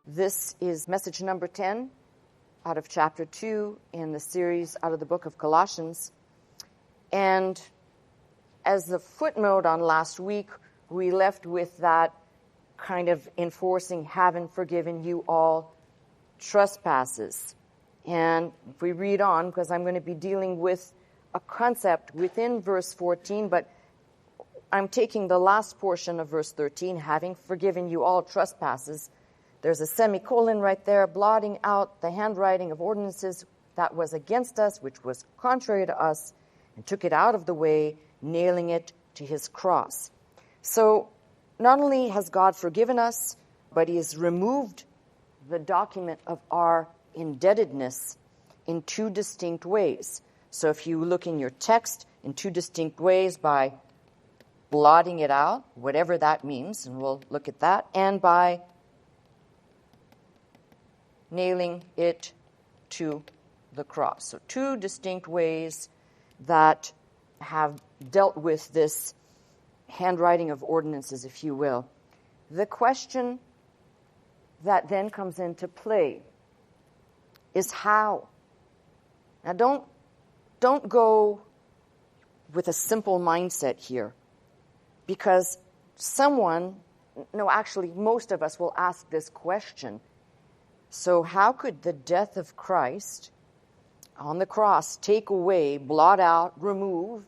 This is message number 10 out of chapter 2 in the series out of the book of Colossians. And as the footnote on last week, we left with that kind of enforcing, having forgiven you all trespasses. And if we read on, because I'm going to be dealing with a concept within verse 14, but I'm taking the last portion of verse 13, having forgiven you all trespasses. There's a semicolon right there, blotting out the handwriting of ordinances that was against us, which was contrary to us, and took it out of the way, nailing it to his cross. So not only has God forgiven us, but he has removed the document of our indebtedness in two distinct ways. So if you look in your text, in two distinct ways, by blotting it out, whatever that means, and we'll look at that, and by nailing it to the cross. So two distinct ways that have dealt with this handwriting of ordinances, if you will. The question that then comes into play is how. Now don't go with a simple mindset here, because most of us will ask this question. So how could the death of Christ on the cross take away, blot out, remove,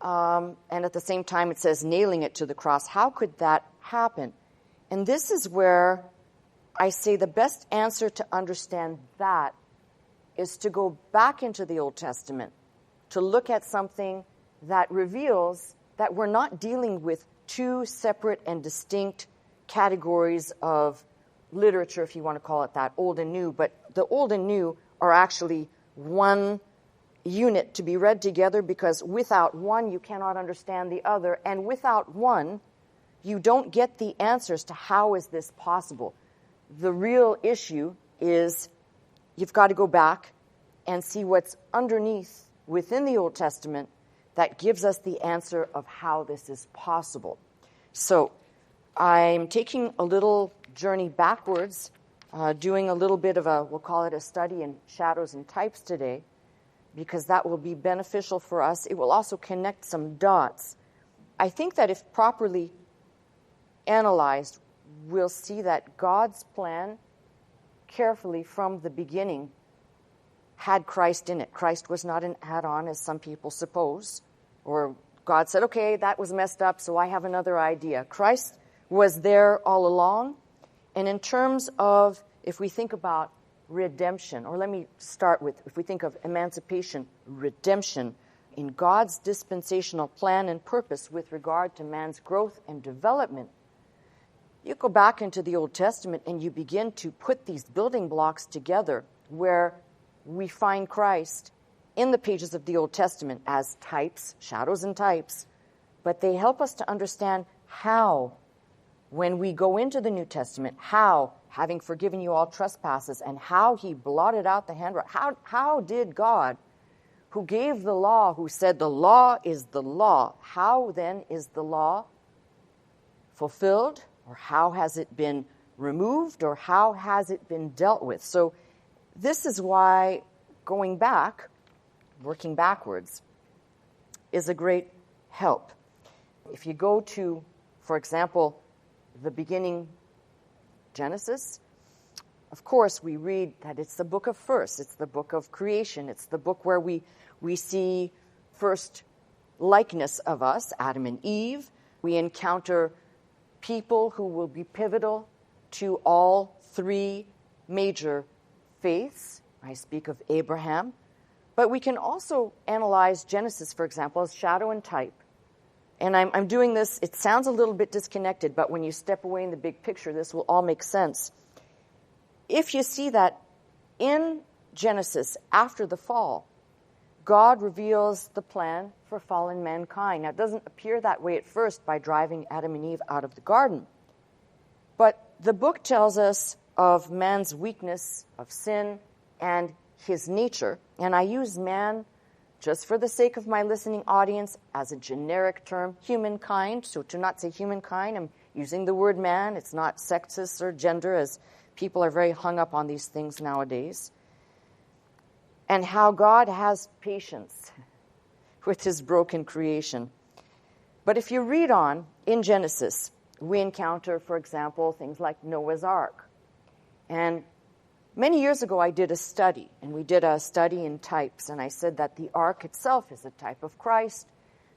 and at the same time it says nailing it to the cross? How could that happen? And this is where I say the best answer to understand that is to go back into the Old Testament, to look at something that reveals that we're not dealing with two separate and distinct categories of literature, if you want to call it that, Old and New, but the Old and New are actually one unit to be read together, because without one you cannot understand the other, and without one you don't get the answers to how is this possible. The real issue is you've got to go back and see what's underneath within the Old Testament that gives us the answer of how this is possible. So I'm taking a little journey backwards, doing a little bit of we'll call it a study in shadows and types today, because that will be beneficial for us. It will also connect some dots. I think that if properly analyzed, we'll see that God's plan carefully from the beginning had Christ in it. Christ was not an add-on, as some people suppose, or God said, okay, that was messed up, so I have another idea. Christ was there all along. And in terms of, if we think about redemption, or let me start with, if we think of emancipation, redemption, in God's dispensational plan and purpose with regard to man's growth and development, you go back into the Old Testament and you begin to put these building blocks together where we find Christ in the pages of the Old Testament as types, shadows and types, but they help us to understand how, when we go into the New Testament, how, having forgiven you all trespasses, and how he blotted out the handwriting. How did God, who gave the law, who said the law is the law, how then is the law fulfilled? Or how has it been removed? Or how has it been dealt with? So this is why going back, working backwards, is a great help. If you go to, for example, the beginning, Genesis, of course we read that it's the book of first, it's the book of creation, it's the book where we see first likeness of us, Adam and Eve. We encounter people who will be pivotal to all three major faiths. I speak of Abraham. But we can also analyze Genesis, for example, as shadow and type. And I'm doing this, it sounds a little bit disconnected, but when you step away in the big picture, this will all make sense. If you see that in Genesis, after the fall, God reveals the plan for fallen mankind. Now, it doesn't appear that way at first by driving Adam and Eve out of the garden. But the book tells us of man's weakness, of sin, and his nature. And I use man, just for the sake of my listening audience, as a generic term, humankind. So to not say humankind, I'm using the word man. It's not sexist or gender, as people are very hung up on these things nowadays. And how God has patience with his broken creation. But if you read on in Genesis, we encounter, for example, things like Noah's Ark. And many years ago, I did a study, and we did a study in types, and I said that the ark itself is a type of Christ.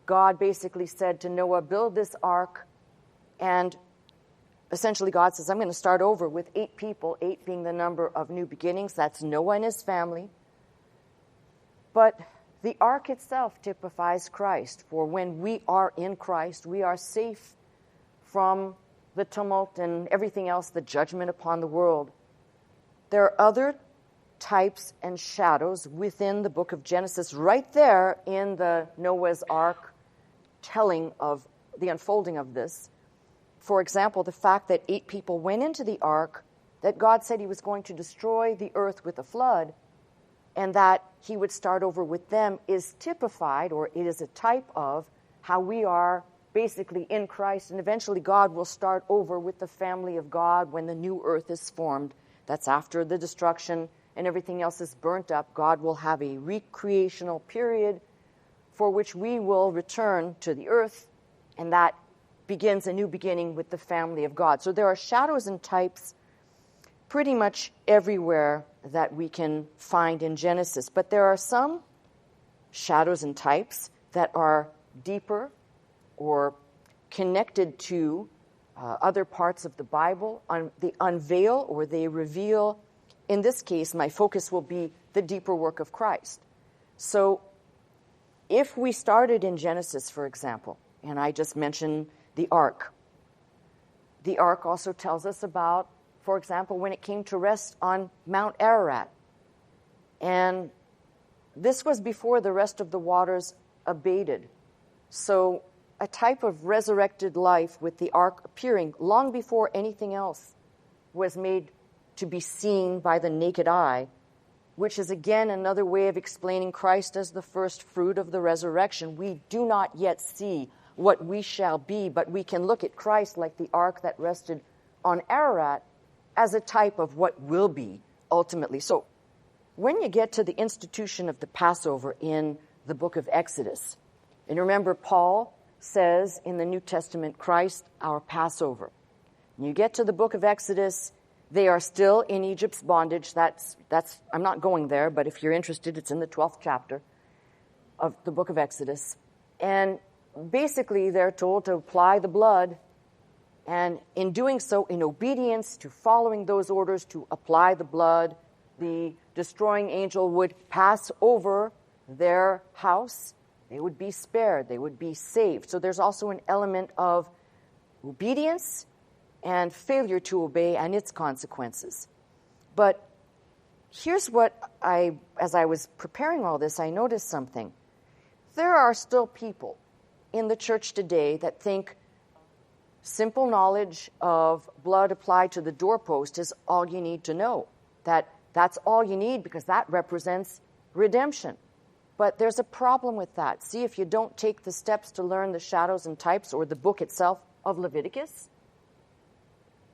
God basically said to Noah, build this ark, and essentially God says, I'm going to start over with 8 people, 8 being the number of new beginnings. That's Noah and his family. But the ark itself typifies Christ, for when we are in Christ, we are safe from the tumult and everything else, the judgment upon the world. There are other types and shadows within the book of Genesis, right there in the Noah's Ark telling of the unfolding of this. For example, the fact that 8 people went into the ark, that God said he was going to destroy the earth with a flood, and that he would start over with them, is typified, or it is a type of how we are basically in Christ, and eventually God will start over with the family of God when the new earth is formed. That's after the destruction and everything else is burnt up. God will have a recreational period for which we will return to the earth, and that begins a new beginning with the family of God. So there are shadows and types pretty much everywhere that we can find in Genesis. But there are some shadows and types that are deeper or connected to other parts of the Bible. They unveil or they reveal. In this case, my focus will be the deeper work of Christ. So if we started in Genesis, for example, and I just mentioned the ark also tells us about, for example, when it came to rest on Mount Ararat. And this was before the rest of the waters abated. So a type of resurrected life with the ark appearing long before anything else was made to be seen by the naked eye, which is again another way of explaining Christ as the first fruit of the resurrection. We do not yet see what we shall be, but we can look at Christ like the ark that rested on Ararat as a type of what will be ultimately. So when you get to the institution of the Passover in the book of Exodus, and remember Paul says in the New Testament, Christ, our Passover. When you get to the book of Exodus, they are still in Egypt's bondage. That's I'm not going there, but if you're interested, it's in the 12th chapter of the book of Exodus. And basically, they're told to apply the blood, and in doing so, in obedience to following those orders to apply the blood, the destroying angel would pass over their house. They would be spared. They would be saved. So there's also an element of obedience and failure to obey and its consequences. But here's what as I was preparing all this, I noticed something. There are still people in the church today that think simple knowledge of blood applied to the doorpost is all you need to know. That's all you need because that represents redemption. But there's a problem with that. See, if you don't take the steps to learn the shadows and types or the book itself of Leviticus,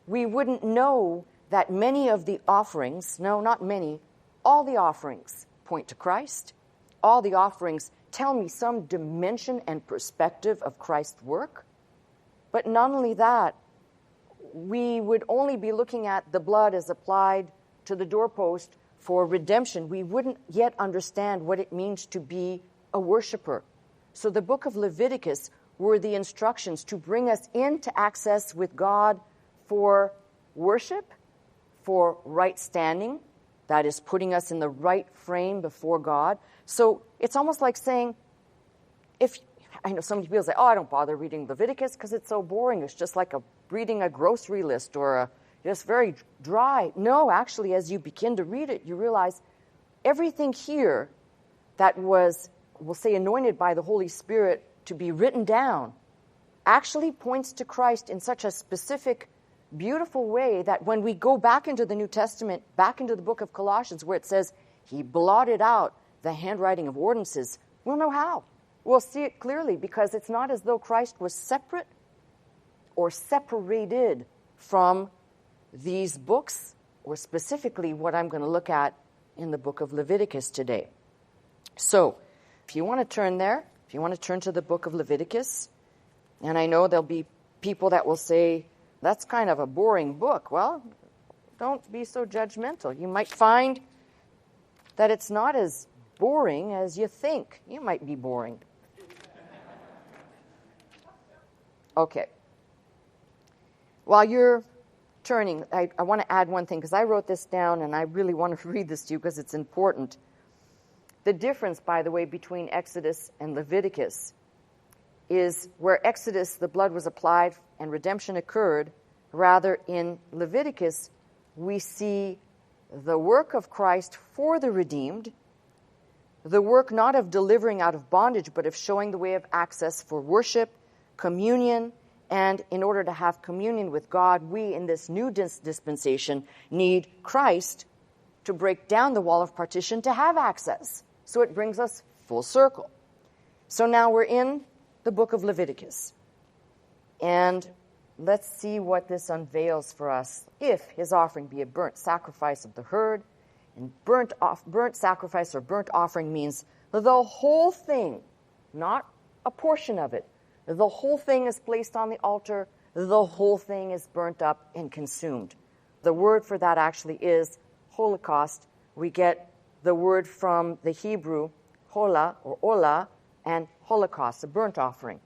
we wouldn't know that many of the offerings, no, not many, all the offerings point to Christ. All the offerings tell me some dimension and perspective of Christ's work. But not only that, we would only be looking at the blood as applied to the doorpost for redemption. We wouldn't yet understand what it means to be a worshiper. So the book of Leviticus were the instructions to bring us into access with God for worship, for right standing, that is putting us in the right frame before God. So it's almost like saying, I know some people say, I don't bother reading Leviticus because it's so boring. It's just like reading a grocery list or just very dry. No, actually, as you begin to read it, you realize everything here that was, we'll say, anointed by the Holy Spirit to be written down actually points to Christ in such a specific, beautiful way that when we go back into the New Testament, back into the book of Colossians, where it says he blotted out the handwriting of ordinances, we'll know how. We'll see it clearly because it's not as though Christ was separate or separated from these books, or specifically what I'm going to look at in the book of Leviticus today. So, if you want to turn there, if you want to turn to the book of Leviticus, and I know there'll be people that will say, that's kind of a boring book. Well, don't be so judgmental. You might find that it's not as boring as you think. You might be boring. Okay. While you're turning, I want to add one thing, because I wrote this down and I really want to read this to you because it's important. The difference, by the way, between Exodus and Leviticus is where Exodus, the blood was applied and redemption occurred, rather in Leviticus, we see the work of Christ for the redeemed, the work not of delivering out of bondage, but of showing the way of access for worship, communion, and in order to have communion with God, we in this new dispensation need Christ to break down the wall of partition to have access. So it brings us full circle. So now we're in the book of Leviticus. And let's see what this unveils for us. If his offering be a burnt sacrifice of the herd, and burnt sacrifice or burnt offering means the whole thing, not a portion of it. The whole thing is placed on the altar. The whole thing is burnt up and consumed. The word for that actually is Holocaust. We get the word from the Hebrew, hola or ola, and Holocaust, a burnt offering.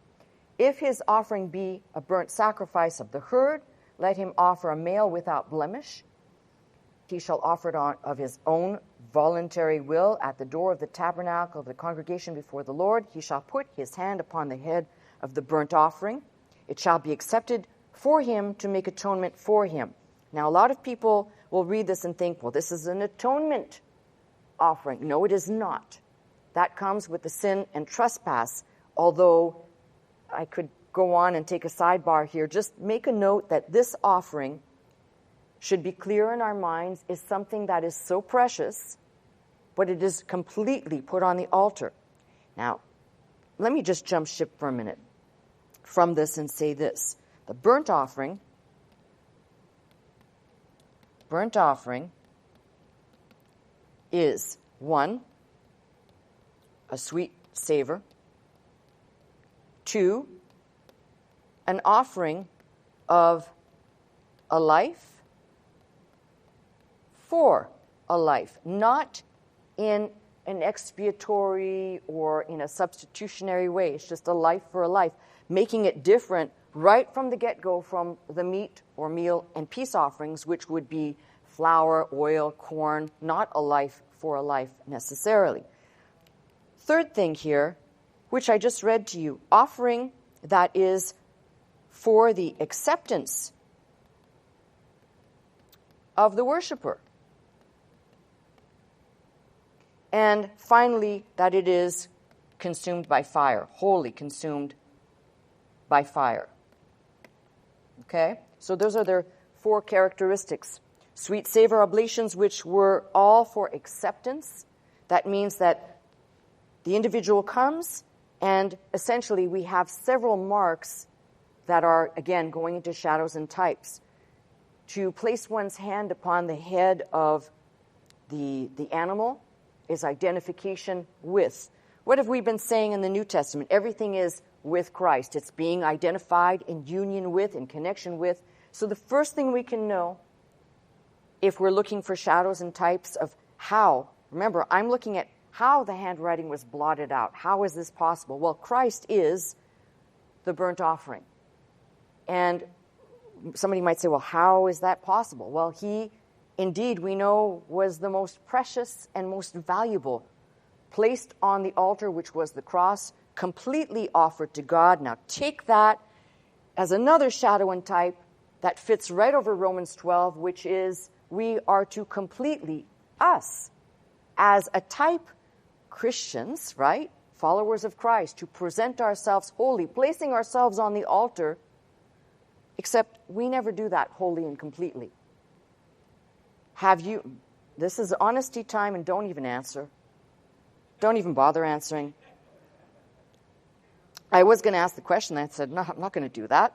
If his offering be a burnt sacrifice of the herd, let him offer a male without blemish. He shall offer it of his own voluntary will at the door of the tabernacle of the congregation before the Lord. He shall put his hand upon the head of the burnt offering. It shall be accepted for him to make atonement for him. Now, a lot of people will read this and think, well, this is an atonement offering. No, it is not. That comes with the sin and trespass, although I could go on and take a sidebar here. Just make a note that this offering should be clear in our minds is something that is so precious, but it is completely put on the altar. Now, let me just jump ship for a minute from this and say this. The burnt offering is, 1, a sweet savor. 2, an offering of a life for a life, not in an expiatory or in a substitutionary way. It's just a life for a life, making it different right from the get-go from the meat or meal and peace offerings, which would be flour, oil, corn, not a life for a life necessarily. Third thing here, which I just read to you, offering that is for the acceptance of the worshiper. And finally, that it is consumed by fire, wholly consumed by fire. Okay? So those are their 4 characteristics. Sweet savor oblations, which were all for acceptance. That means that the individual comes, and essentially we have several marks that are, again, going into shadows and types. To place one's hand upon the head of the animal is identification with. What have we been saying in the New Testament? Everything is with Christ. It's being identified in union with, in connection with. So the first thing we can know, if we're looking for shadows and types of how, remember, I'm looking at how the handwriting was blotted out. How is this possible? Well, Christ is the burnt offering. And somebody might say, well, how is that possible? Well, he, indeed, we know, was the most precious and most valuable, placed on the altar, which was the cross, completely offered to God. Now take that as another shadow and type that fits right over Romans 12, which is we are to completely, us, as a type, Christians, right, followers of Christ, to present ourselves holy, placing ourselves on the altar, except we never do that wholly and completely. Have you, this is honesty time, and don't even answer. Don't even bother answering. I was going to ask the question. I said, no, I'm not going to do that.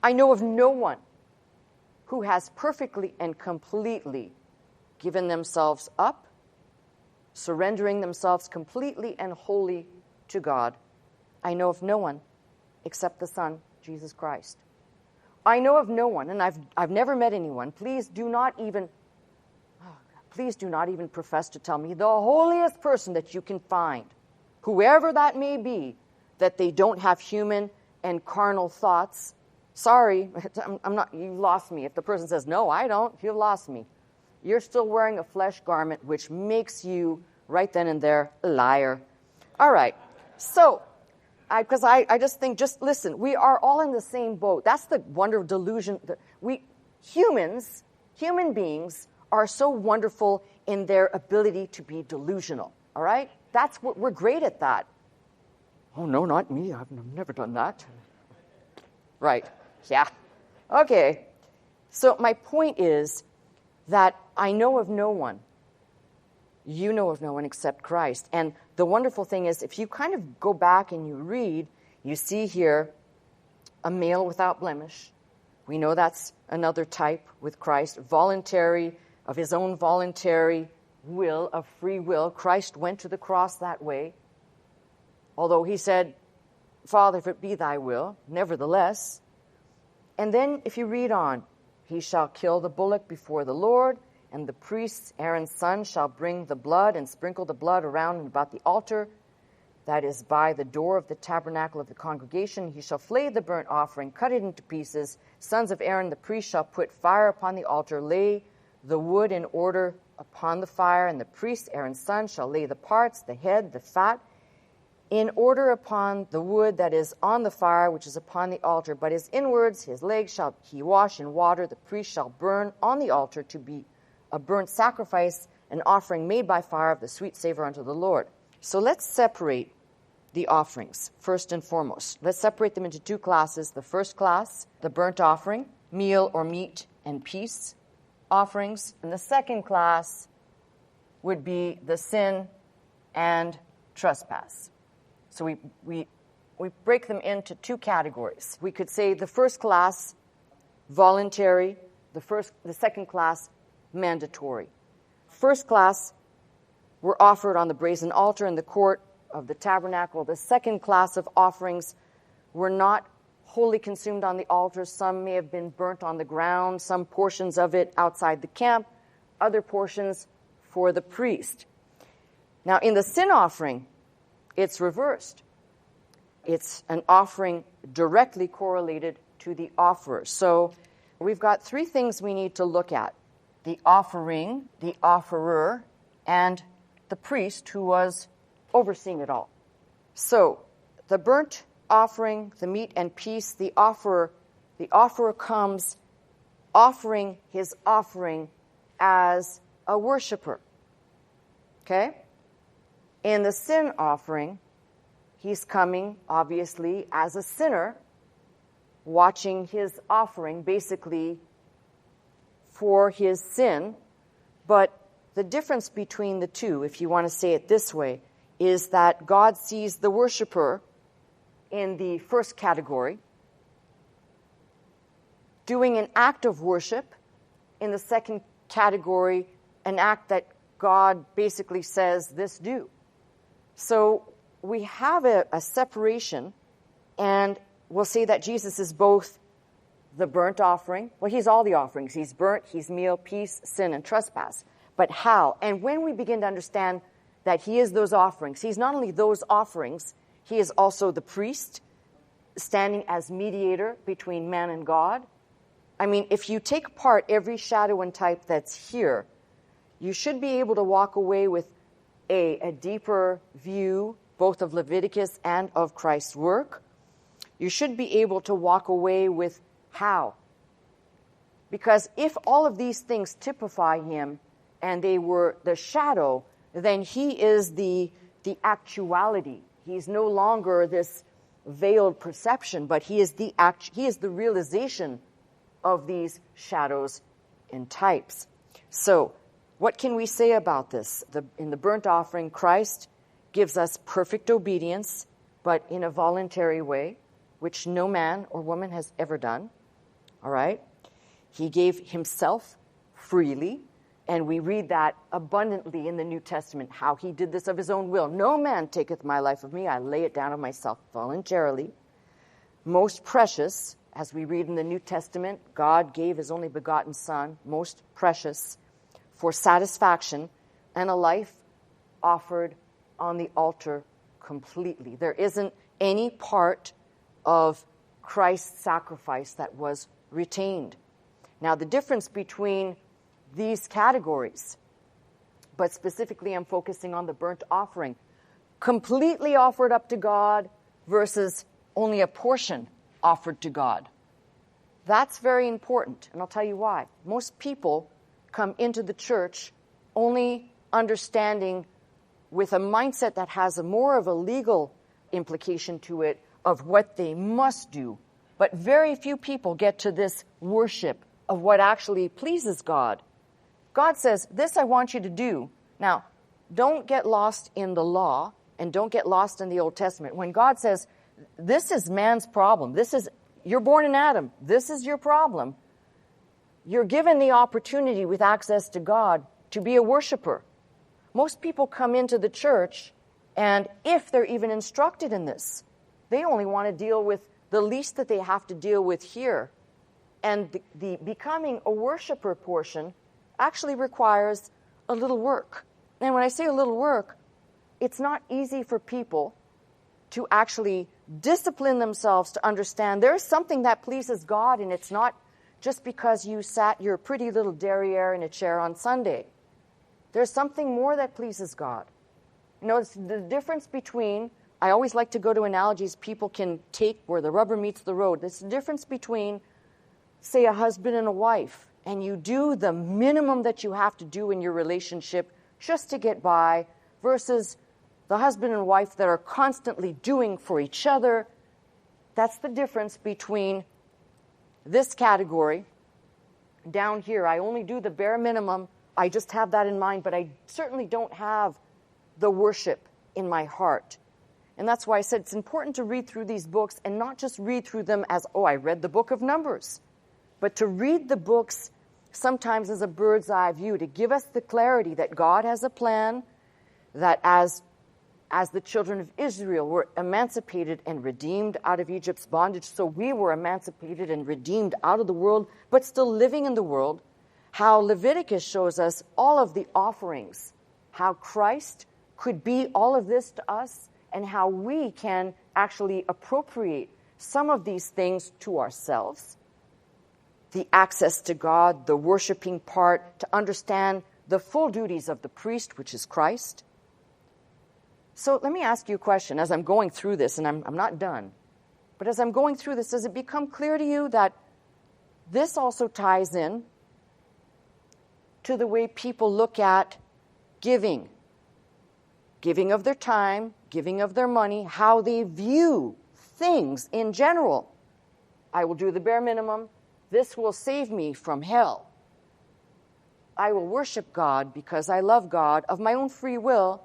I know of no one who has perfectly and completely given themselves up, surrendering themselves completely and wholly to God. I know of no one except the Son, Jesus Christ. I know of no one, and I've never met anyone. Please do not even profess to tell me the holiest person that you can find, whoever that may be, that they don't have human and carnal thoughts. Sorry, I'm not. You lost me. If the person says, no, I don't, you've lost me. You're still wearing a flesh garment, which makes you, right then and there, a liar. All right. So, because I just think, just listen, we are all in the same boat. That's the wonder of delusion. Human beings are so wonderful in their ability to be delusional. All right? That's what we're great at that. Oh, no, not me. I've never done that. Right. Yeah. Okay. So my point is that I know of no one. You know of no one except Christ. And the wonderful thing is, if you kind of go back and you read, you see here a male without blemish. We know that's another type with Christ. Voluntary, of his own voluntary will, of free will. Christ went to the cross that way. Although he said, Father, if it be thy will, nevertheless. And then if you read on, he shall kill the bullock before the Lord, and the priests, Aaron's son, shall bring the blood and sprinkle the blood around and about the altar that is by the door of the tabernacle of the congregation. He shall flay the burnt offering, cut it into pieces. Sons of Aaron, the priest, shall put fire upon the altar, lay the wood in order upon the fire, and the priest, Aaron's son, shall lay the parts, the head, the fat, in order upon the wood that is on the fire, which is upon the altar. But his inwards, his legs, shall he wash in water. The priest shall burn on the altar to be a burnt sacrifice, an offering made by fire of the sweet savor unto the Lord. So let's separate the offerings, first and foremost. Let's separate them into two classes. The first class, the burnt offering, meal or meat and peace offerings. And the second class would be the sin and trespass. So we break them into two categories. We could say the first class, voluntary, the second class, mandatory. First class were offered on the brazen altar in the court of the tabernacle. The second class of offerings were not wholly consumed on the altar. Some may have been burnt on the ground, some portions of it outside the camp, other portions for the priest. Now, in the sin offering, it's reversed. It's an offering directly correlated to the offerer. So we've got three things we need to look at: the offering, the offerer, and the priest who was overseeing it all. So the burnt offering, the meat and peace, the offerer comes offering his offering as a worshiper. Okay? In the sin offering, he's coming, obviously, as a sinner, watching his offering, basically, for his sin. But the difference between the two, if you want to say it this way, is that God sees the worshiper in the first category doing an act of worship. In the second category, an act that God basically says, this do. So we have a separation, and we'll say that Jesus is both the burnt offering. Well, he's all the offerings. He's burnt, he's meal, peace, sin, and trespass. But how? And when we begin to understand that he is those offerings, he's not only those offerings, he is also the priest, standing as mediator between man and God. I mean, if you take apart every shadow and type that's here, you should be able to walk away with a deeper view, both of Leviticus and of Christ's work. You should be able to walk away with how. Because if all of these things typify him and they were the shadow, then he is the actuality. He's no longer this veiled perception, but he is the realization of these shadows and types. So, what can we say about this? In the burnt offering, Christ gives us perfect obedience, but in a voluntary way, which no man or woman has ever done. All right? He gave himself freely, and we read that abundantly in the New Testament, how he did this of his own will. No man taketh my life of me, I lay it down of myself voluntarily. Most precious, as we read in the New Testament, God gave his only begotten Son, most precious, for satisfaction, and a life offered on the altar completely. There isn't any part of Christ's sacrifice that was retained. Now, the difference between these categories, but specifically I'm focusing on the burnt offering, completely offered up to God versus only a portion offered to God. That's very important, and I'll tell you why. Most people come into the church only understanding with a mindset that has more of a legal implication to it of what they must do. But very few people get to this worship of what actually pleases God. God says, this I want you to do. Now, don't get lost in the law and don't get lost in the Old Testament. When God says, this is man's problem, you're born in Adam, this is your problem, you're given the opportunity with access to God to be a worshiper. Most people come into the church, and if they're even instructed in this, they only want to deal with the least that they have to deal with here. And the becoming a worshiper portion actually requires a little work. And when I say a little work, it's not easy for people to actually discipline themselves to understand there's something that pleases God, and it's not just because you sat your pretty little derriere in a chair on Sunday. There's something more that pleases God. You know, it's the difference between, I always like to go to analogies people can take where the rubber meets the road. There's the difference between, say, a husband and a wife, and you do the minimum that you have to do in your relationship just to get by, versus the husband and wife that are constantly doing for each other. That's the difference between this category. Down here, I only do the bare minimum. I just have that in mind, but I certainly don't have the worship in my heart. And that's why I said it's important to read through these books and not just read through them as, oh, I read the book of Numbers, but to read the books sometimes as a bird's eye view, to give us the clarity that God has a plan, that as the children of Israel were emancipated and redeemed out of Egypt's bondage, so we were emancipated and redeemed out of the world, but still living in the world. How Leviticus shows us all of the offerings, how Christ could be all of this to us, and how we can actually appropriate some of these things to ourselves. The access to God, the worshiping part, to understand the full duties of the priest, which is Christ. So let me ask you a question as I'm going through this, and I'm not done. But as I'm going through this, does it become clear to you that this also ties in to the way people look at giving? Giving of their time, giving of their money, how they view things in general. I will do the bare minimum. This will save me from hell. I will worship God because I love God of my own free will,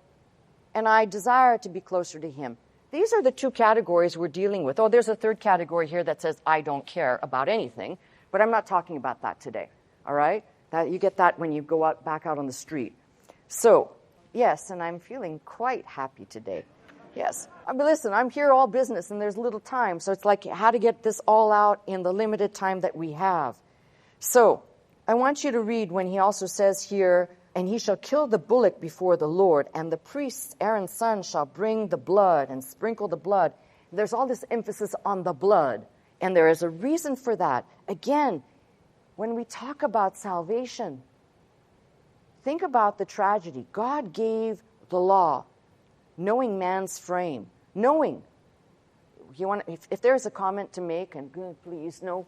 and I desire to be closer to Him. These are the two categories we're dealing with. Oh, there's a third category here that says, I don't care about anything, but I'm not talking about that today, all right? You get that when you go back out on the street. So, yes, and I'm feeling quite happy today. Yes. I mean, listen, I'm here all business, and there's little time, so it's like how to get this all out in the limited time that we have. So, I want you to read when he also says here, and he shall kill the bullock before the Lord, and the priests, Aaron's son, shall bring the blood and sprinkle the blood. There's all this emphasis on the blood, and there is a reason for that. Again, when we talk about salvation, think about the tragedy. God gave the law, knowing man's frame, knowing. If there's a comment to make, and please, no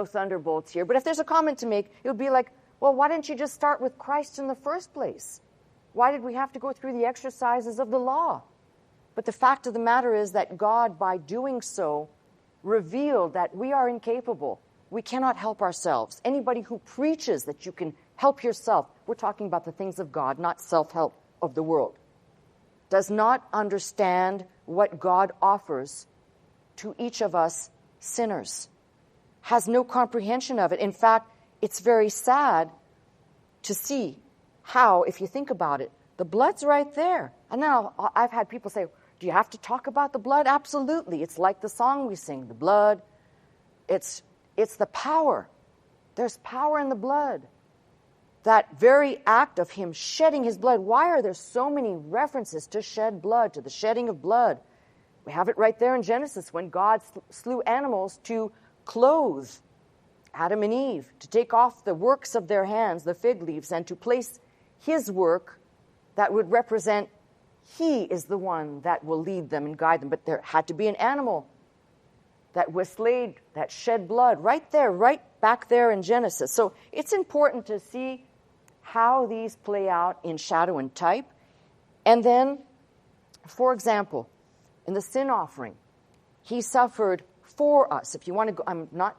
thunderbolts here, but if there's a comment to make, it would be like, well, why didn't you just start with Christ in the first place? Why did we have to go through the exercises of the law? But the fact of the matter is that God, by doing so, revealed that we are incapable. We cannot help ourselves. Anybody who preaches that you can help yourself, we're talking about the things of God, not self-help of the world, does not understand what God offers to each of us sinners. has no comprehension of it. In fact, it's very sad to see how, if you think about it, the blood's right there. And now I've had people say, do you have to talk about the blood? Absolutely. It's like the song we sing, the blood. It's the power. There's power in the blood. That very act of him shedding his blood. Why are there so many references to shed blood, to the shedding of blood? We have it right there in Genesis when God slew animals to clothe Adam and Eve, to take off the works of their hands, the fig leaves, and to place his work that would represent he is the one that will lead them and guide them. But there had to be an animal that was slayed, that shed blood, right there, right back there in Genesis. So it's important to see how these play out in shadow and type. And then, for example, in the sin offering, he suffered for us. If you want to go, I'm not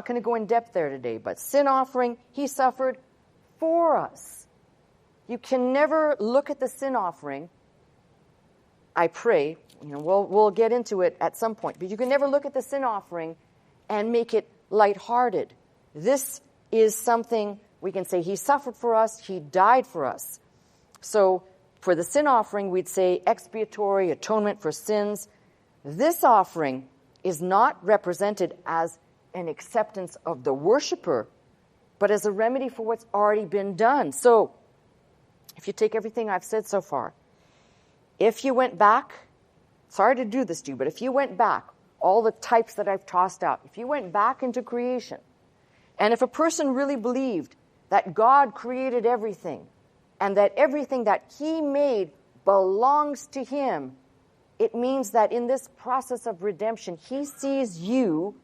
going to go in depth there today, but sin offering, he suffered for us. You can never look at the sin offering, I pray, we'll get into it at some point, but you can never look at the sin offering and make it lighthearted. This is something we can say he suffered for us, he died for us. So for the sin offering, we'd say expiatory atonement for sins. This offering is not represented as an acceptance of the worshiper, but as a remedy for what's already been done. So if you take everything I've said so far, if you went back, sorry to do this to you, but if you went back, all the types that I've tossed out, if you went back into creation, and if a person really believed that God created everything, and that everything that he made belongs to him, it means that in this process of redemption, he sees you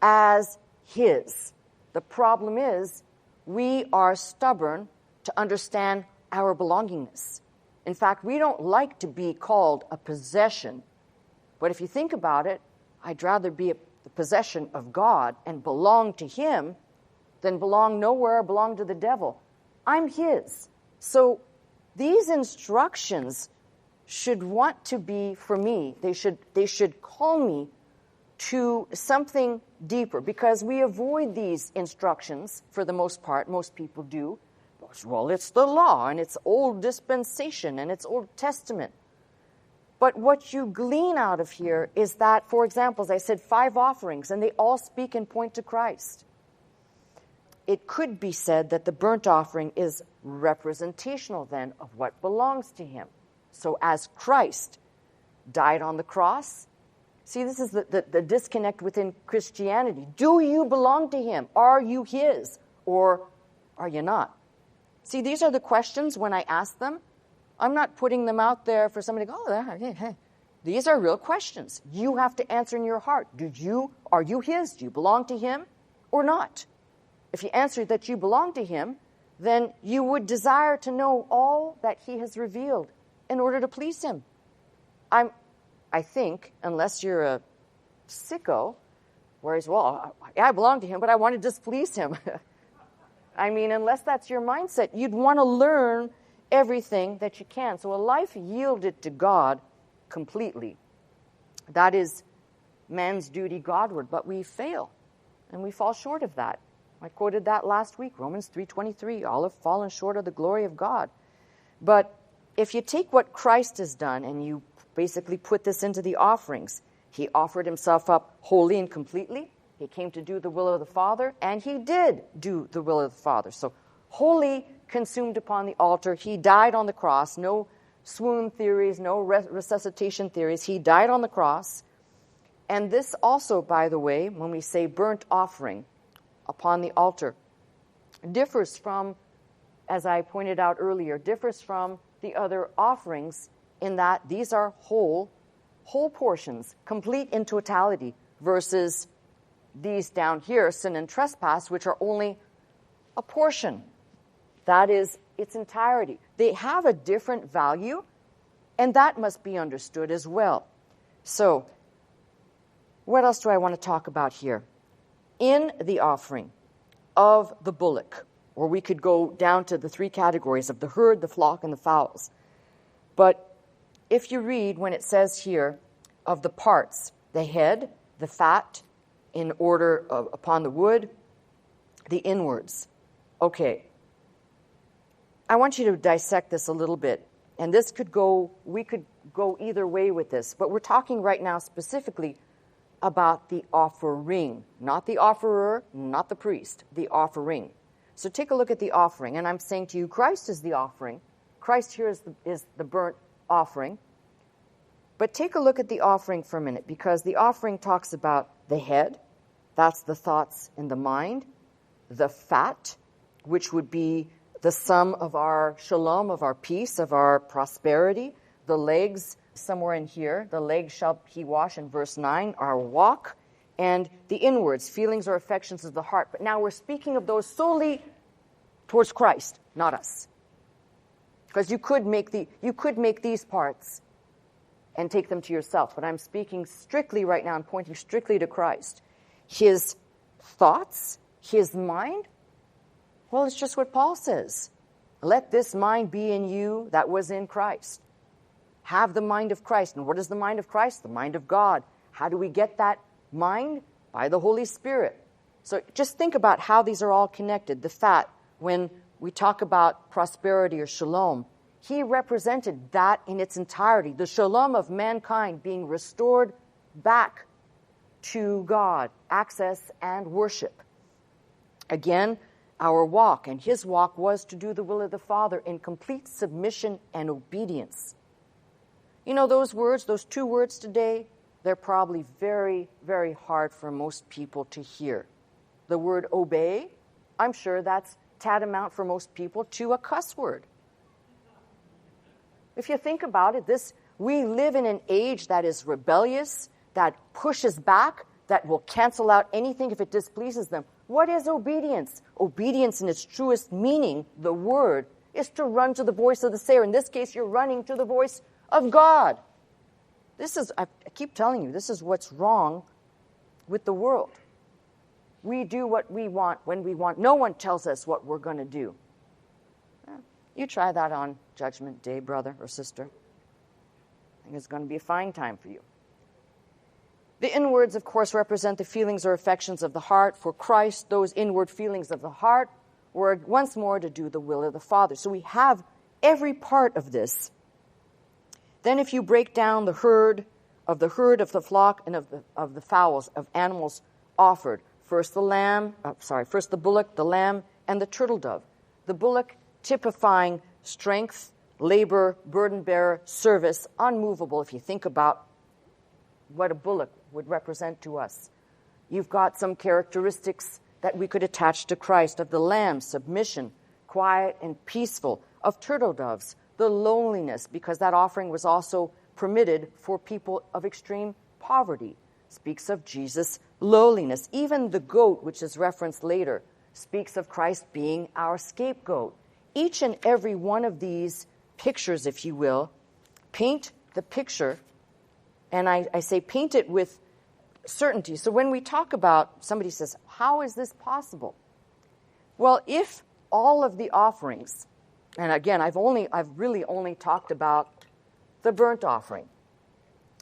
as his. The problem is, we are stubborn to understand our belongingness. In fact, we don't like to be called a possession. But if you think about it, I'd rather be the possession of God and belong to him than belong nowhere, belong to the devil. I'm his. So these instructions should want to be, for me, they should call me to something deeper, because we avoid these instructions for the most part. Most people do. Well, it's the law, and it's old dispensation, and it's Old Testament. But what you glean out of here is that, for example, as I said, 5 offerings, and they all speak and point to Christ. It could be said that the burnt offering is representational then of what belongs to him. So as Christ died on the cross, see, this is the disconnect within Christianity. Do you belong to him? Are you his? Or are you not? See, these are the questions when I ask them. I'm not putting them out there for somebody to go, oh, hey. These are real questions. You have to answer in your heart. Are you his? Do you belong to him or not? If you answer that you belong to him, then you would desire to know all that he has revealed in order to please him. I think, unless you're a sicko, whereas, well, I belong to him, but I want to displease him. I mean, unless that's your mindset, you'd want to learn everything that you can. So a life yielded to God completely, that is man's duty Godward, but we fail, and we fall short of that. I quoted that last week, Romans 3:23, all have fallen short of the glory of God. But if you take what Christ has done and you basically put this into the offerings, he offered himself up wholly and completely. He came to do the will of the Father, and he did do the will of the Father. So wholly consumed upon the altar. He died on the cross. No swoon theories, no resuscitation theories. He died on the cross. And this also, by the way, when we say burnt offering upon the altar, differs from, as I pointed out earlier, differs from the other offerings in that these are whole portions, complete in totality, versus these down here, sin and trespass, which are only a portion. That is its entirety. They have a different value, and that must be understood as well. So, what else do I want to talk about here? In the offering of the bullock, or we could go down to the 3 categories of the herd, the flock, and the fowls. But if you read when it says here of the parts, the head, the fat, in order upon the wood, the inwards. Okay. I want you to dissect this a little bit. And we could go either way with this. But we're talking right now specifically about the offering. Not the offerer, not the priest, the offering. So take a look at the offering. And I'm saying to you, Christ is the offering. Christ here is the burnt offering. But take a look at the offering for a minute, because the offering talks about the head. That's the thoughts in the mind. The fat, which would be the sum of our shalom, of our peace, of our prosperity. The legs, somewhere in here, the legs shall he wash in verse 9, our walk. And the inwards, feelings or affections of the heart. But now we're speaking of those solely towards Christ, not us. Because you could make these parts and take them to yourself. But I'm speaking strictly right now and pointing strictly to Christ. His thoughts, his mind, well, it's just what Paul says. Let this mind be in you that was in Christ. Have the mind of Christ. And what is the mind of Christ? The mind of God. How do we get that mind? By the Holy Spirit. So just think about how these are all connected. The fat, when we talk about prosperity or shalom, he represented that in its entirety. The shalom of mankind being restored back to God, access and worship. Again, our walk, and his walk was to do the will of the Father in complete submission and obedience. You know, those words, those two words today, they're probably very, very hard for most people to hear. The word obey, I'm sure that's tantamount for most people to a cuss word. If you think about it, we live in an age that is rebellious, that pushes back, that will cancel out anything if it displeases them. What is obedience? Obedience in its truest meaning, the word, is to run to the voice of the sayer. In this case, you're running to the voice of God. I keep telling you, this is what's wrong with the world. We do what we want when we want. No one tells us what we're going to do. You try that on Judgment Day, brother or sister. I think it's going to be a fine time for you. The inwards, of course, represent the feelings or affections of the heart. For Christ, those inward feelings of the heart were once more to do the will of the Father. So we have every part of this. Then if you break down the herd of the flock, and of the fowls, of animals offered, first the bullock, the lamb, and the turtle dove. The bullock typifying strength, labor, burden bearer, service, unmovable, if you think about what a bullock would represent to us. You've got some characteristics that we could attach to Christ. Of the lamb, submission, quiet and peaceful. Of turtle doves, the loneliness, because that offering was also permitted for people of extreme poverty. Speaks of Jesus' lowliness. Even the goat, which is referenced later, speaks of Christ being our scapegoat. Each and every one of these pictures, if you will, paint the picture, and I say paint it with certainty. So when we talk about, somebody says, how is this possible? Well, if all of the offerings, and again, I've really only talked about the burnt offering,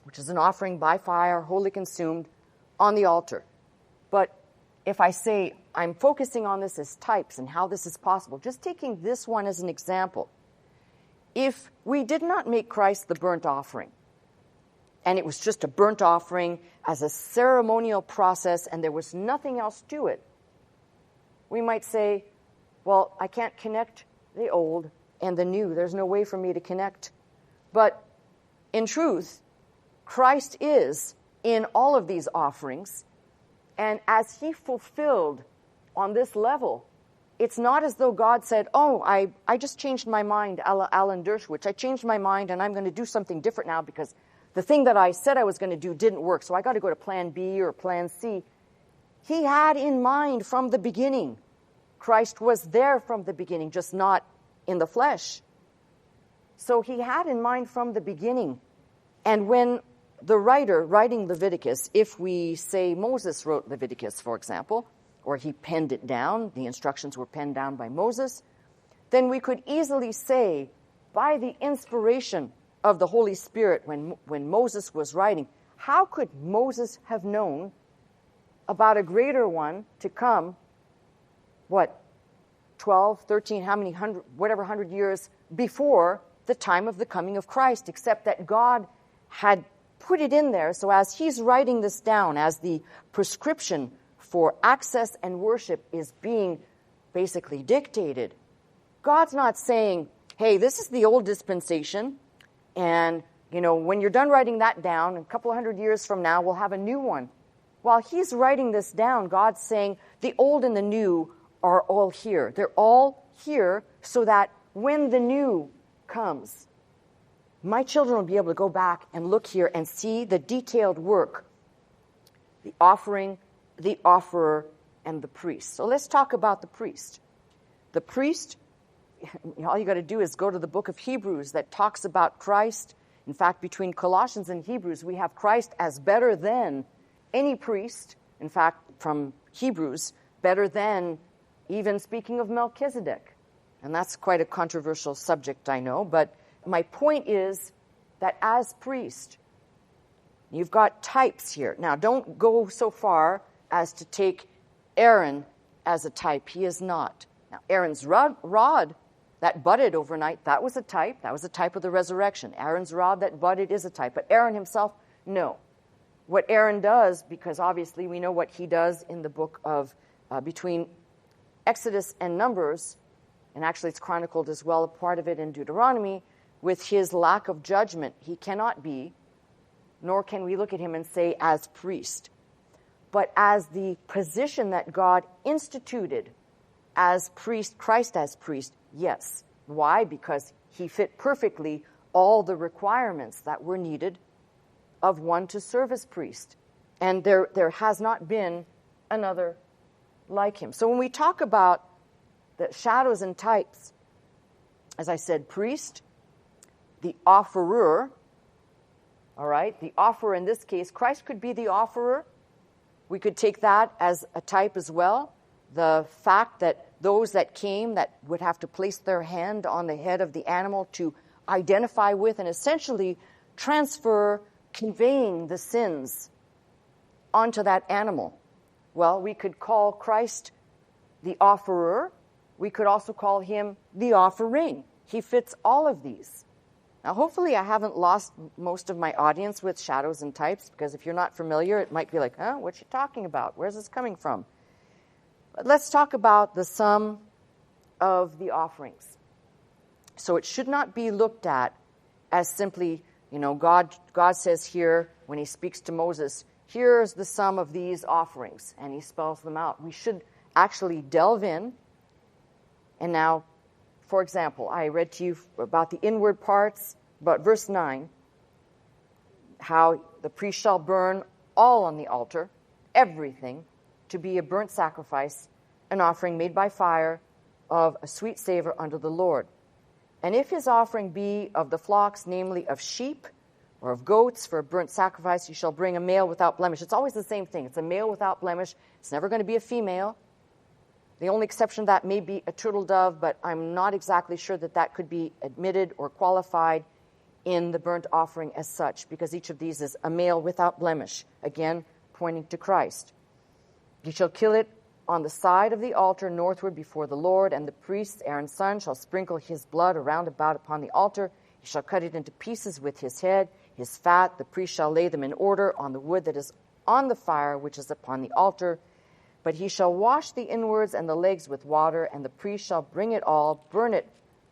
which is an offering by fire, wholly consumed on the altar. But if I say I'm focusing on this as types and how this is possible, just taking this one as an example, if we did not make Christ the burnt offering, and it was just a burnt offering as a ceremonial process and there was nothing else to it, we might say, well, I can't connect the old and the new. There's no way for me to connect. But in truth, Christ is in all of these offerings, and as he fulfilled on this level, it's not as though God said, oh, I just changed my mind, a la Alan Dershowitz. I changed my mind and I'm going to do something different now because the thing that I said I was going to do didn't work, so I got to go to plan B or plan C. He had in mind from the beginning. Christ was there from the beginning, just not in the flesh. So he had in mind from the beginning. And when the writer writing Leviticus, if we say Moses wrote Leviticus, for example, or he penned it down, the instructions were penned down by Moses, then we could easily say, by the inspiration of the Holy Spirit when Moses was writing, how could Moses have known about a greater one to come, 12, 13, how many hundred, whatever 100 years before the time of the coming of Christ, except that God had put it in there. So as he's writing this down, as the prescription for access and worship is being basically dictated, God's not saying, hey, this is the old dispensation, and, when you're done writing that down, a couple of 100 years from now, we'll have a new one. While he's writing this down, God's saying the old and the new are all here. They're all here so that when the new comes, my children will be able to go back and look here and see the detailed work, the offering, the offerer, and the priest. So let's talk about the priest. The priest, all you got to do is go to the book of Hebrews that talks about Christ. In fact, between Colossians and Hebrews, we have Christ as better than any priest. In fact, from Hebrews, better than even speaking of Melchizedek. And that's quite a controversial subject, I know. But my point is that as priest, you've got types here. Now, don't go so far as to take Aaron as a type. He is not. Now, Aaron's rod that budded overnight, that was a type. That was a type of the resurrection. Aaron's rod that budded is a type. But Aaron himself, no. What Aaron does, because obviously we know what he does in the book of, between Exodus and Numbers, and actually it's chronicled as well, a part of it in Deuteronomy, with his lack of judgment, he cannot be, nor can we look at him and say as priest. But as the position that God instituted as priest, Christ as priest, yes. Why? Because he fit perfectly all the requirements that were needed of one to serve as priest. And there has not been another like him. So when we talk about the shadows and types, as I said, priest, the offerer, all right, the offerer in this case, Christ could be the offerer. We could take that as a type as well. The fact that those that came that would have to place their hand on the head of the animal to identify with and essentially transfer, conveying the sins onto that animal. Well, we could call Christ the offerer. We could also call him the offering. He fits all of these. Now, hopefully I haven't lost most of my audience with shadows and types, because if you're not familiar, it might be like, what's she talking about? Where's this coming from? But let's talk about the sum of the offerings. So it should not be looked at as simply, God says here when he speaks to Moses, here's the sum of these offerings, and he spells them out. We should actually delve in. And now, for example, I read to you about the inward parts, about verse 9, how the priest shall burn all on the altar, everything, to be a burnt sacrifice, an offering made by fire of a sweet savor unto the Lord. And if his offering be of the flocks, namely of sheep or of goats for a burnt sacrifice, you shall bring a male without blemish. It's always the same thing. It's a male without blemish. It's never going to be a female. The only exception to that may be a turtle dove, but I'm not exactly sure that could be admitted or qualified in the burnt offering as such, because each of these is a male without blemish, again, pointing to Christ. You shall kill it on the side of the altar northward before the Lord, and the priest, Aaron's son, shall sprinkle his blood around about upon the altar. He shall cut it into pieces with his head, his fat. The priest shall lay them in order on the wood that is on the fire, which is upon the altar. But he shall wash the inwards and the legs with water, and the priest shall bring it all, burn it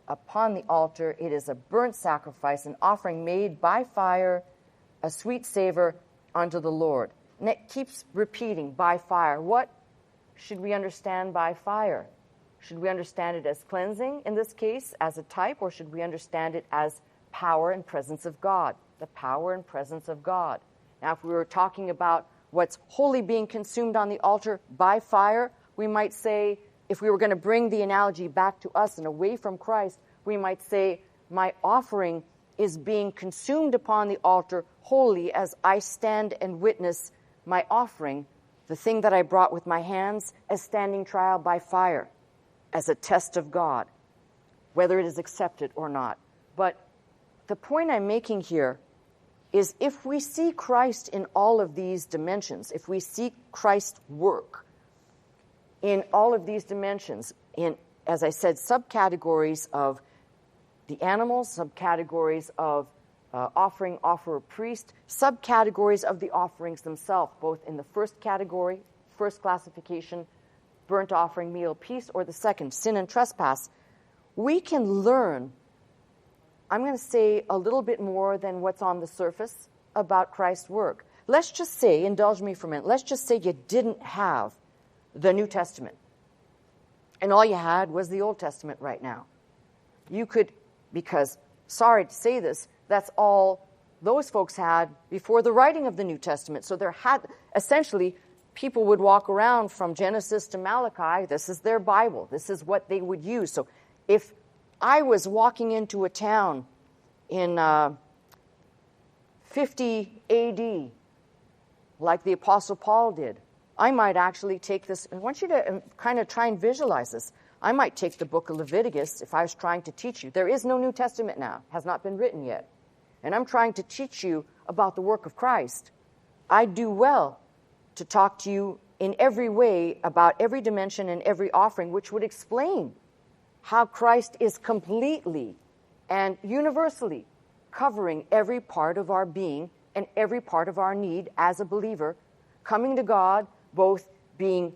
upon the altar. It is a burnt sacrifice, an offering made by fire, a sweet savor unto the Lord. And it keeps repeating, by fire. What should we understand by fire? Should we understand it as cleansing in this case, as a type, or should we understand it as power and presence of God? The power and presence of God. Now, if we were talking about what's wholly being consumed on the altar by fire, we might say, if we were going to bring the analogy back to us and away from Christ, we might say, my offering is being consumed upon the altar wholly as I stand and witness my offering, the thing that I brought with my hands, as standing trial by fire, as a test of God, whether it is accepted or not. But the point I'm making here is if we see Christ in all of these dimensions, if we see Christ's work in all of these dimensions, in, as I said, subcategories of the animals, subcategories of offerer, priest, subcategories of the offerings themselves, both in the first category, first classification, burnt offering, meal, peace, or the second, sin and trespass, we can learn, I'm going to say, a little bit more than what's on the surface about Christ's work. Let's just say, indulge me for a minute, let's just say you didn't have the New Testament, and all you had was the Old Testament right now. You could, because, sorry to say this, that's all those folks had before the writing of the New Testament. So there had, essentially, people would walk around from Genesis to Malachi. This is their Bible. This is what they would use. So if I was walking into a town in 50 A.D., like the Apostle Paul did, I might actually take this. I want you to kind of try and visualize this. I might take the book of Leviticus if I was trying to teach you. There is no New Testament now. Has not been written yet. And I'm trying to teach you about the work of Christ. I do well to talk to you in every way about every dimension and every offering, which would explain how Christ is completely and universally covering every part of our being and every part of our need as a believer, coming to God, both being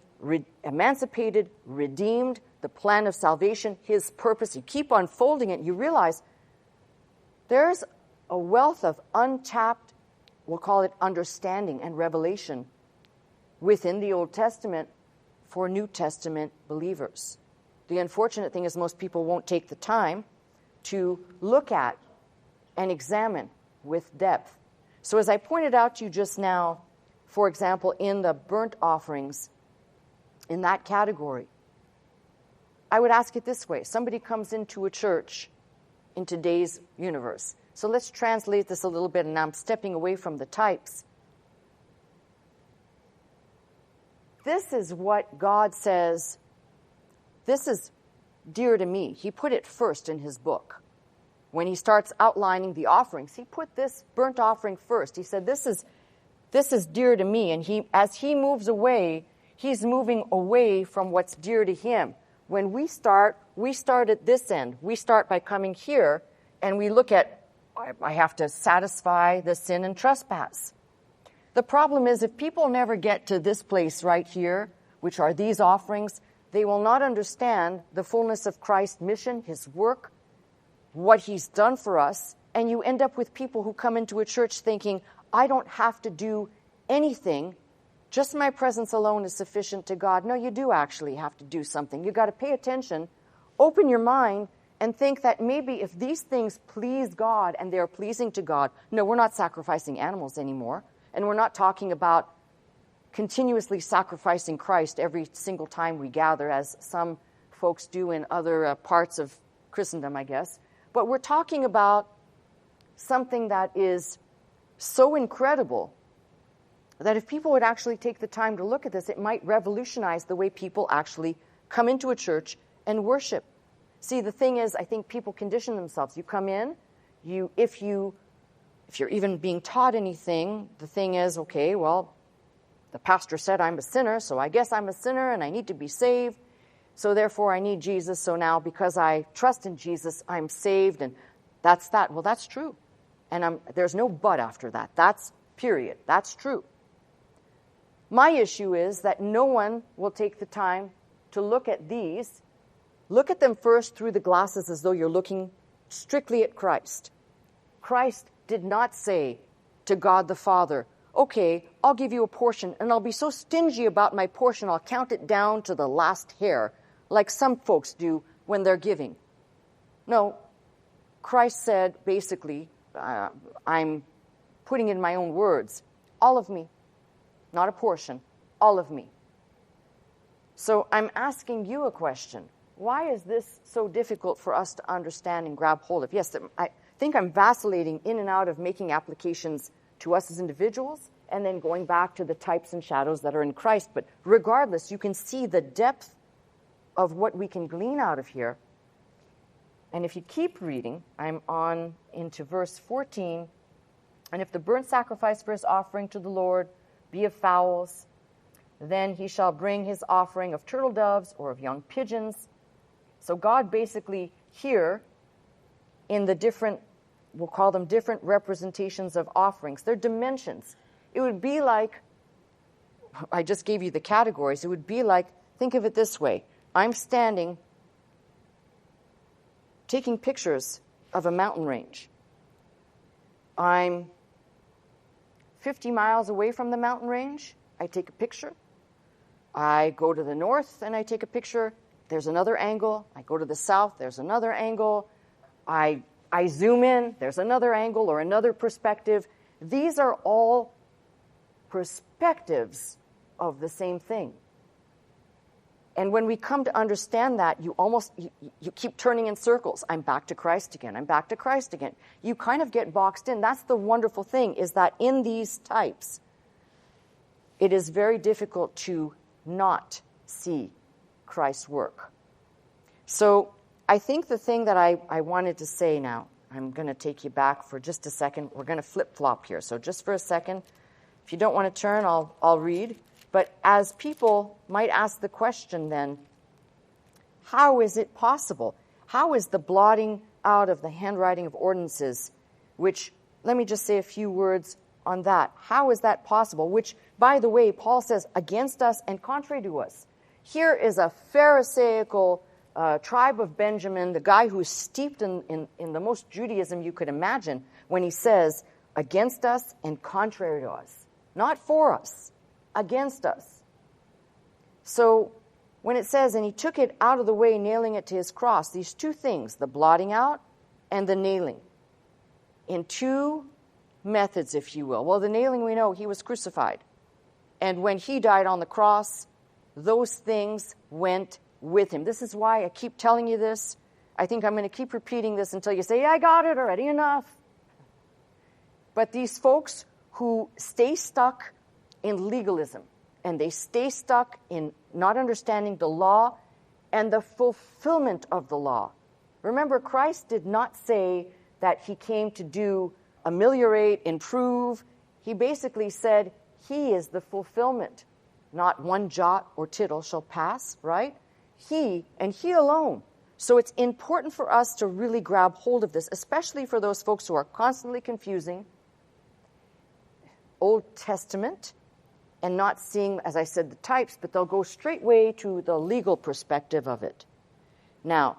emancipated, redeemed, the plan of salvation, his purpose. You keep unfolding it, you realize there's a wealth of untapped, we'll call it understanding and revelation within the Old Testament for New Testament believers. The unfortunate thing is most people won't take the time to look at and examine with depth. So as I pointed out to you just now, for example, in the burnt offerings, in that category, I would ask it this way. Somebody comes into a church in today's universe. So let's translate this a little bit, and I'm stepping away from the types. This is what God says, this is dear to me. He put it first in his book. When he starts outlining the offerings, he put this burnt offering first. He said, this is dear to me. And as he moves away, he's moving away from what's dear to him. When we start at this end. We start by coming here, and we look at, I have to satisfy the sin and trespass. The problem is if people never get to this place right here, which are these offerings, they will not understand the fullness of Christ's mission, his work, what he's done for us, and you end up with people who come into a church thinking, I don't have to do anything, just my presence alone is sufficient to God. No, you do actually have to do something. You've got to pay attention, open your mind, and think that maybe if these things please God and they're pleasing to God, no, we're not sacrificing animals anymore, and we're not talking about continuously sacrificing Christ every single time we gather, as some folks do in other parts of Christendom, I guess. But we're talking about something that is so incredible that if people would actually take the time to look at this, it might revolutionize the way people actually come into a church and worship. See, the thing is, I think people condition themselves. You come in, if you're even being taught anything, the thing is, okay, well, the pastor said I'm a sinner, so I guess I'm a sinner and I need to be saved. So therefore I need Jesus. So now because I trust in Jesus, I'm saved. And that's that. Well, that's true. And there's no but after that. That's period. That's true. My issue is that no one will take the time to look at these. Look at them first through the glasses as though you're looking strictly at Christ. Christ did not say to God the Father, okay, I'll give you a portion, and I'll be so stingy about my portion, I'll count it down to the last hair, like some folks do when they're giving. No, Christ said, basically, I'm putting in my own words, all of me, not a portion, all of me. So I'm asking you a question. Why is this so difficult for us to understand and grab hold of? Yes, I think I'm vacillating in and out of making applications to us as individuals and then going back to the types and shadows that are in Christ. But regardless, you can see the depth of what we can glean out of here. And if you keep reading, I'm on into verse 14 And if the burnt sacrifice for his offering to the Lord be of fowls, then he shall bring his offering of turtle doves or of young pigeons. So God basically here, in the different, we'll call them different representations of offerings, they're dimensions. It would be like, I just gave you the categories, it would be like, think of it this way. I'm standing taking pictures of a mountain range. I'm 50 miles away from the mountain range. I take a picture. I go to the north and I take a picture. There's another angle. I go to the south. There's another angle. I zoom in. There's another angle or another perspective. These are all perspectives of the same thing. And when we come to understand that, you keep turning in circles. I'm back to Christ again. I'm back to Christ again. You kind of get boxed in. That's the wonderful thing, is that in these types, it is very difficult to not see Christ's work. So I think the thing that I wanted to say now, I'm going to take you back for just a second. We're going to flip-flop here. So just for a second, if you don't want to turn, I'll read. But as people might ask the question then, how is it possible? How is the blotting out of the handwriting of ordinances, which, let me just say a few words on that. How is that possible? Which, by the way, Paul says, against us and contrary to us. Here is a Pharisaical tribe of Benjamin, the guy who's steeped in the most Judaism you could imagine, when he says, against us and contrary to us. Not for us. Against us. So when it says, and he took it out of the way, nailing it to his cross, these two things, the blotting out and the nailing, in two methods, if you will. Well, the nailing, we know he was crucified. And when he died on the cross, those things went with him. This is why I keep telling you this. I think I'm going to keep repeating this until you say, yeah, I got it already, enough. But these folks who stay stuck in legalism, and they stay stuck in not understanding the law and the fulfillment of the law. Remember, Christ did not say that he came to ameliorate, improve. He basically said he is the fulfillment. Not one jot or tittle shall pass, right? He, and he alone. So it's important for us to really grab hold of this, especially for those folks who are constantly confusing Old Testament and not seeing, as I said, the types, but they'll go straightway to the legal perspective of it. Now,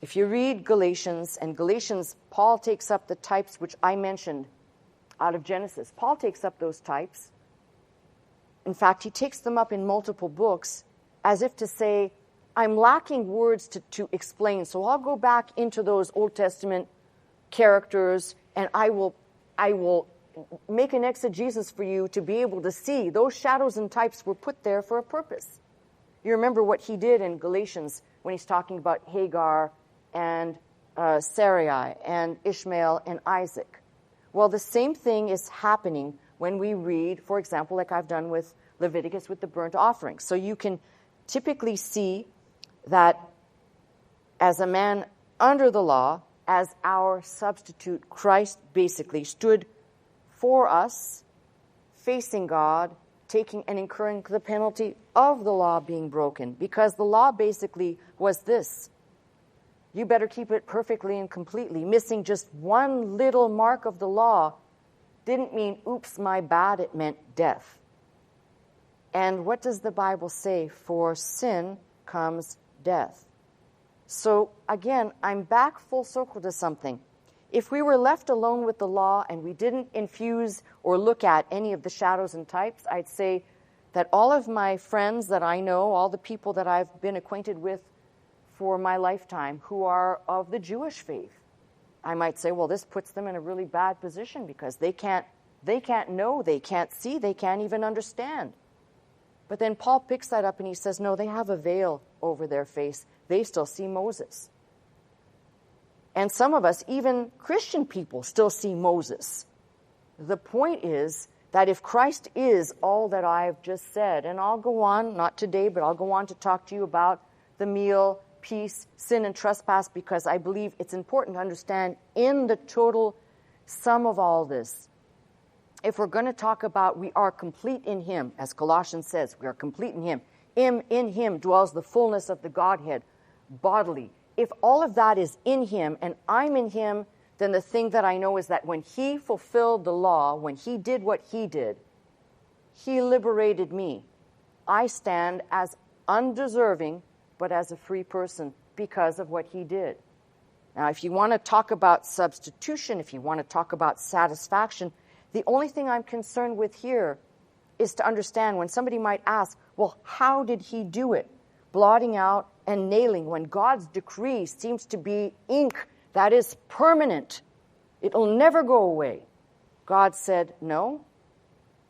if you read Galatians, and Galatians, Paul takes up the types which I mentioned out of Genesis. Paul takes up those types. In fact, he takes them up in multiple books as if to say, I'm lacking words to explain, so I'll go back into those Old Testament characters and I will make an exegesis for you to be able to see those shadows and types were put there for a purpose. You remember what he did in Galatians when he's talking about Hagar and Sarai and Ishmael and Isaac. Well, the same thing is happening when we read, for example, like I've done with Leviticus with the burnt offerings. So you can typically see that as a man under the law, as our substitute, Christ basically stood for us, facing God, taking and incurring the penalty of the law being broken. Because the law basically was this. You better keep it perfectly and completely. Missing just one little mark of the law didn't mean, oops, my bad. It meant death. And what does the Bible say? For sin comes death. So again, I'm back full circle to something. If we were left alone with the law and we didn't infuse or look at any of the shadows and types, I'd say that all of my friends that I know, all the people that I've been acquainted with for my lifetime who are of the Jewish faith, I might say, well, this puts them in a really bad position because they can't know, they can't see, they can't even understand. But then Paul picks that up and he says, no, they have a veil over their face. They still see Moses. And some of us, even Christian people, still see Moses. The point is that if Christ is all that I've just said, and I'll go on, not today, but I'll go on to talk to you about the meal, peace, sin, and trespass, because I believe it's important to understand in the total sum of all this, if we're going to talk about we are complete in him, as Colossians says, we are complete in him. In him dwells the fullness of the Godhead bodily. If all of that is in him and I'm in him, then the thing that I know is that when he fulfilled the law, when he did what he did, he liberated me. I stand as undeserving, but as a free person because of what he did. Now, if you want to talk about substitution, if you want to talk about satisfaction, the only thing I'm concerned with here is to understand when somebody might ask, well, how did he do it? Blotting out and nailing, when God's decree seems to be ink that is permanent. It'll never go away. God said, no,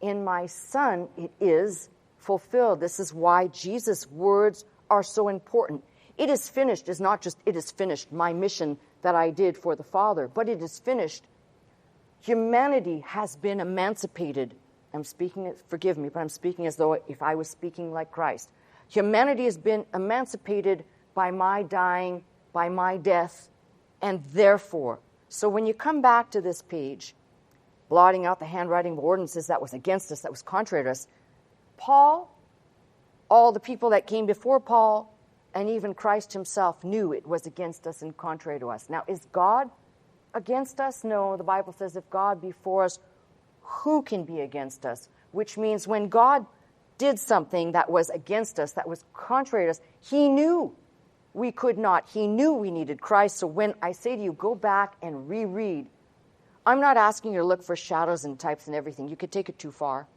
in my Son it is fulfilled. This is why Jesus' words are so important. It is finished is not just it is finished, my mission that I did for the Father, but it is finished. Humanity has been emancipated. I'm speaking, forgive me, but I'm speaking as though if I was speaking like Christ. Humanity has been emancipated by my dying, by my death, and therefore, so when you come back to this page, blotting out the handwriting of ordinances that was against us, that was contrary to us, Paul, all the people that came before Paul, and even Christ himself knew it was against us and contrary to us. Now, is God against us? No, the Bible says if God be for us, who can be against us? Which means when God did something that was against us, that was contrary to us, he knew we could not. He knew we needed Christ. So when I say to you, go back and reread, I'm not asking you to look for shadows and types and everything. You could take it too far.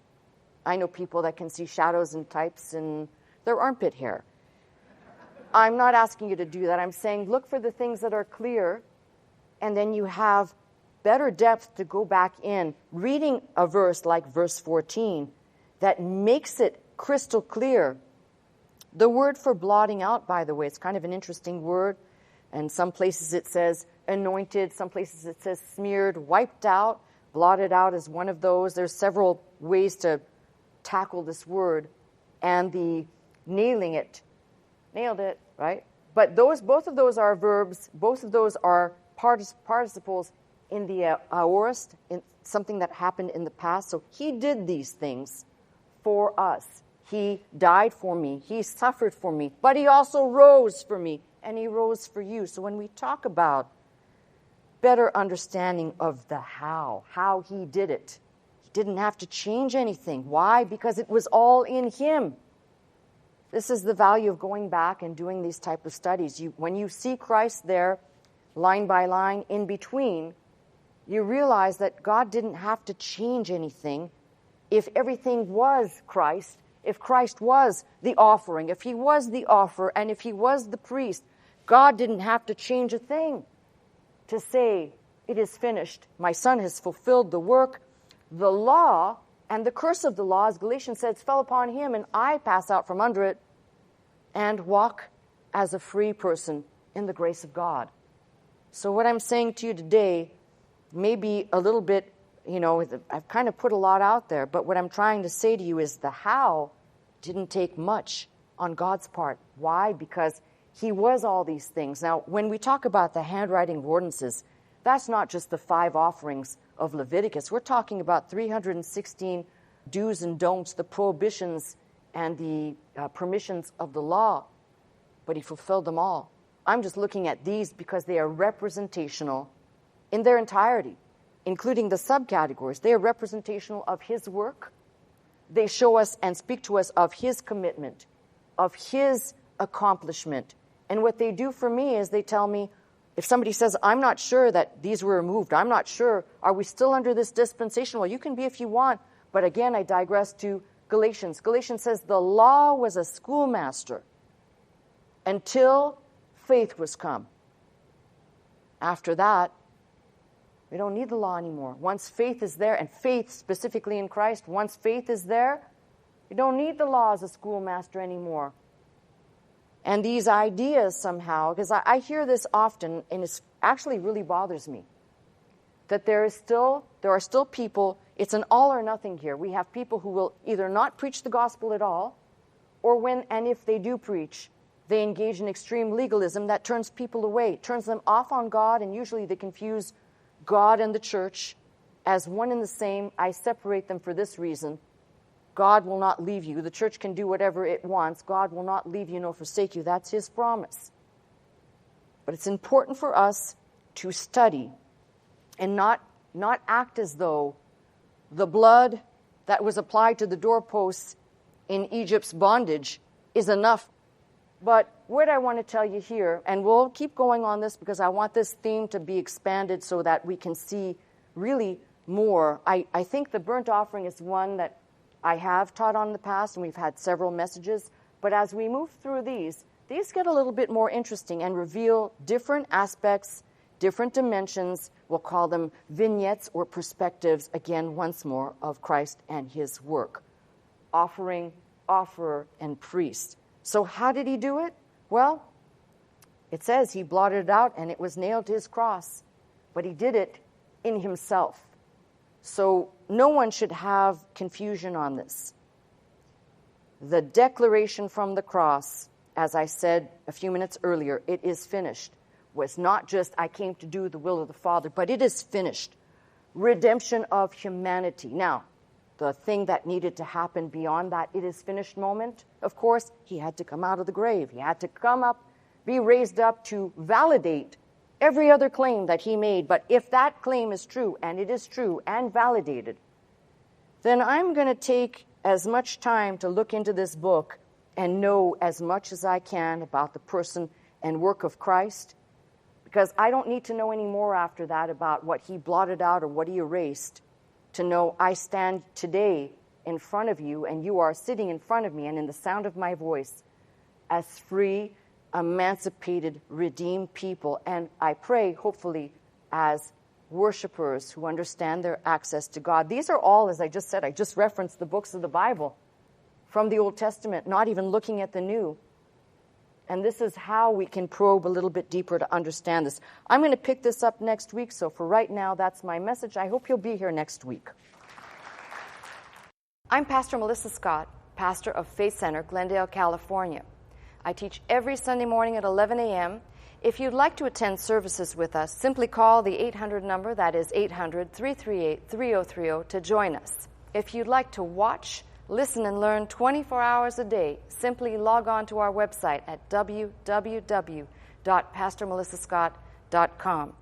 I know people that can see shadows and types in their armpit hair. I'm not asking you to do that. I'm saying look for the things that are clear, and then you have better depth to go back in, reading a verse like verse 14 that makes it crystal clear. The word for blotting out, by the way, it's kind of an interesting word. And some places it says anointed, some places it says smeared, wiped out, blotted out is one of those. There's several ways to tackle this word. And the nailing it, nailed it, right? But both of those are verbs, both of those are participles in the aorist, in something that happened in the past. So he did these things for us. He died for me. He suffered for me. But he also rose for me. And he rose for you. So when we talk about better understanding of the how he did it, he didn't have to change anything. Why? Because it was all in him. This is the value of going back and doing these type of studies. When you see Christ there, line by line, in between, you realize that God didn't have to change anything. If everything was Christ, if Christ was the offering, if he was the offer, and if he was the priest, God didn't have to change a thing to say, it is finished. My Son has fulfilled the work. The law and the curse of the law, as Galatians says, fell upon him, and I pass out from under it and walk as a free person in the grace of God. So what I'm saying to you today may be a little bit, I've kind of put a lot out there, but what I'm trying to say to you is the how didn't take much on God's part. Why? Because he was all these things. Now, when we talk about the handwriting of ordinances, that's not just the 5 offerings of Leviticus. We're talking about 316 do's and don'ts, the prohibitions and the permissions of the law. But he fulfilled them all. I'm just looking at these because they are representational in their entirety, including the subcategories. They are representational of his work. They show us and speak to us of his commitment, of his accomplishment. And what they do for me is they tell me, if somebody says, I'm not sure that these were removed, I'm not sure, are we still under this dispensation? Well, you can be if you want. But again, I digress to Galatians. Galatians says the law was a schoolmaster until faith was come. After that, we don't need the law anymore. Once faith is there, and faith specifically in Christ, once faith is there, you don't need the law as a schoolmaster anymore. And these ideas somehow, because I hear this often, and it actually really bothers me, that there are still people, it's an all or nothing here. We have people who will either not preach the gospel at all, or if they do preach, they engage in extreme legalism that turns people away, turns them off on God, and usually they confuse God and the church, as one and the same. I separate them for this reason. God will not leave you. The church can do whatever it wants. God will not leave you nor forsake you. That's his promise. But it's important for us to study and not act as though the blood that was applied to the doorposts in Egypt's bondage is enough. But what I want to tell you here, and we'll keep going on this because I want this theme to be expanded so that we can see really more. I think the burnt offering is one that I have taught on in the past, and we've had several messages. But as we move through these get a little bit more interesting and reveal different aspects, different dimensions. We'll call them vignettes or perspectives, again, once more, of Christ and his work. Offering, offerer, and priest. So how did he do it? Well, it says he blotted it out and it was nailed to his cross. But he did it in himself. So no one should have confusion on this. The declaration from the cross, as I said a few minutes earlier, it is finished, was not just I came to do the will of the Father, but it is finished. Redemption of humanity. Now, the thing that needed to happen beyond that it is finished moment, of course, he had to come out of the grave. He had to come up, be raised up to validate every other claim that he made. But if that claim is true, and it is true and validated, then I'm going to take as much time to look into this book and know as much as I can about the person and work of Christ, because I don't need to know any more after that about what he blotted out or what he erased to know I stand today in front of you and you are sitting in front of me and in the sound of my voice as free, emancipated, redeemed people. And I pray, hopefully, as worshipers who understand their access to God. These are all, as I just said, I just referenced the books of the Bible from the Old Testament, not even looking at the New. And this is how we can probe a little bit deeper to understand this. I'm going to pick this up next week, so for right now, that's my message. I hope you'll be here next week. I'm Pastor Melissa Scott, pastor of Faith Center, Glendale, California. I teach every Sunday morning at 11 a.m. If you'd like to attend services with us, simply call the 800 number, that is 800-338-3030, to join us. If you'd like to watch, listen, and learn 24 hours a day, simply log on to our website at www.pastormelissascott.com.